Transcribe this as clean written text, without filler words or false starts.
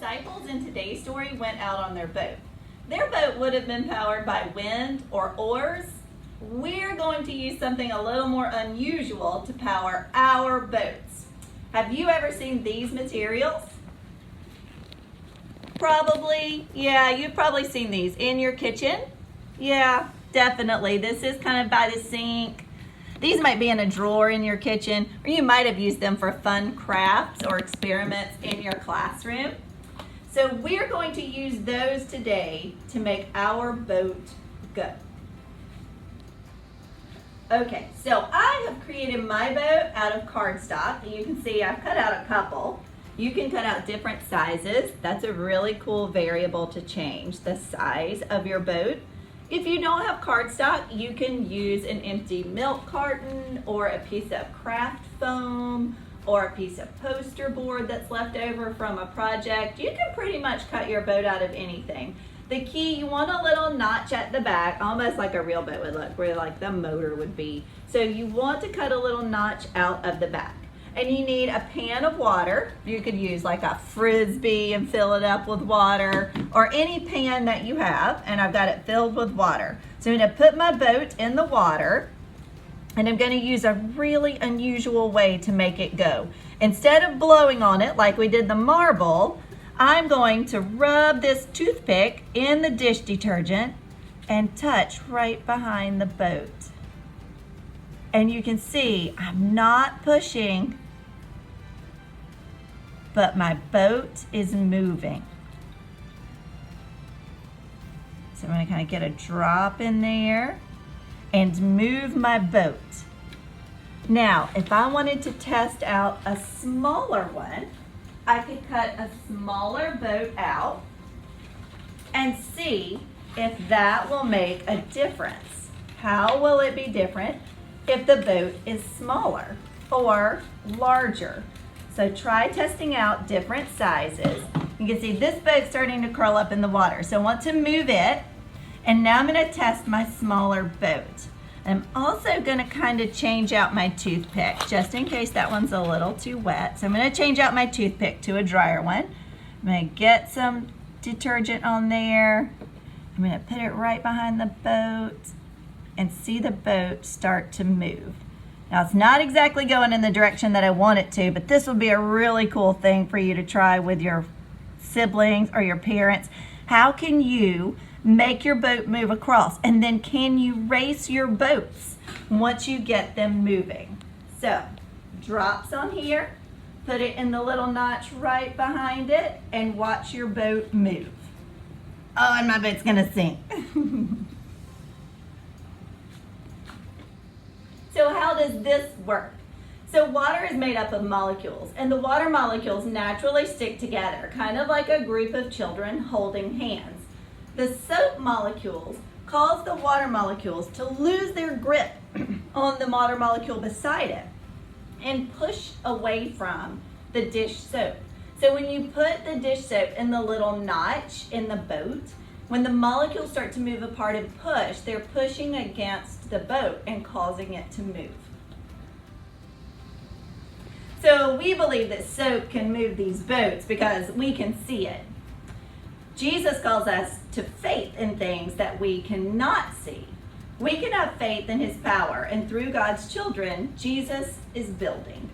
disciples in today's story went out on their boat. Their boat would have been powered by wind or oars. We're going to use something a little more unusual to power our boats. Have you ever seen these materials? Probably, yeah, you've probably seen these in your kitchen. Yeah, definitely. This is kind of by the sink. These might be in a drawer in your kitchen, or you might have used them for fun crafts or experiments in your classroom. So we're going to use those today to make our boat go. Okay, so I have created my boat out of cardstock. You can see I've cut out a couple. You can cut out different sizes. That's a really cool variable to change the size of your boat. If you don't have cardstock, you can use an empty milk carton or a piece of craft foam or a piece of poster board that's left over from a project. You can pretty much cut your boat out of anything. The key, you want a little notch at the back, almost like a real boat would look, where like the motor would be. So you want to cut a little notch out of the back. And you need a pan of water. You could use like a Frisbee and fill it up with water, or any pan that you have, and I've got it filled with water. So I'm gonna put my boat in the water, and I'm gonna use a really unusual way to make it go. Instead of blowing on it like we did the marble, I'm going to rub this toothpick in the dish detergent and touch right behind the boat. And you can see I'm not pushing, but my boat is moving. So I'm gonna kind of get a drop in there and move my boat. Now, if I wanted to test out a smaller one, I could cut a smaller boat out and see if that will make a difference. How will it be different if the boat is smaller or larger? So try testing out different sizes. You can see this boat's starting to curl up in the water. So I want to move it, and now I'm gonna test my smaller boat. I'm also gonna kind of change out my toothpick just in case that one's a little too wet. So I'm gonna change out my toothpick to a drier one. I'm gonna get some detergent on there. I'm gonna put it right behind the boat and see the boat start to move. Now it's not exactly going in the direction that I want it to, but this would be a really cool thing for you to try with your siblings or your parents. How can you make your boat move across? And then can you race your boats once you get them moving? So drops on here, put it in the little notch right behind it, and watch your boat move. Oh, and my boat's gonna sink. So how does this work? So water is made up of molecules, and the water molecules naturally stick together, kind of like a group of children holding hands. The soap molecules cause the water molecules to lose their grip on the water molecule beside it and push away from the dish soap. So when you put the dish soap in the little notch in the boat, when the molecules start to move apart and push, they're pushing against the boat and causing it to move. So we believe that soap can move these boats because we can see it. Jesus calls us to faith in things that we cannot see. We can have faith in his power, and through God's children, Jesus is building.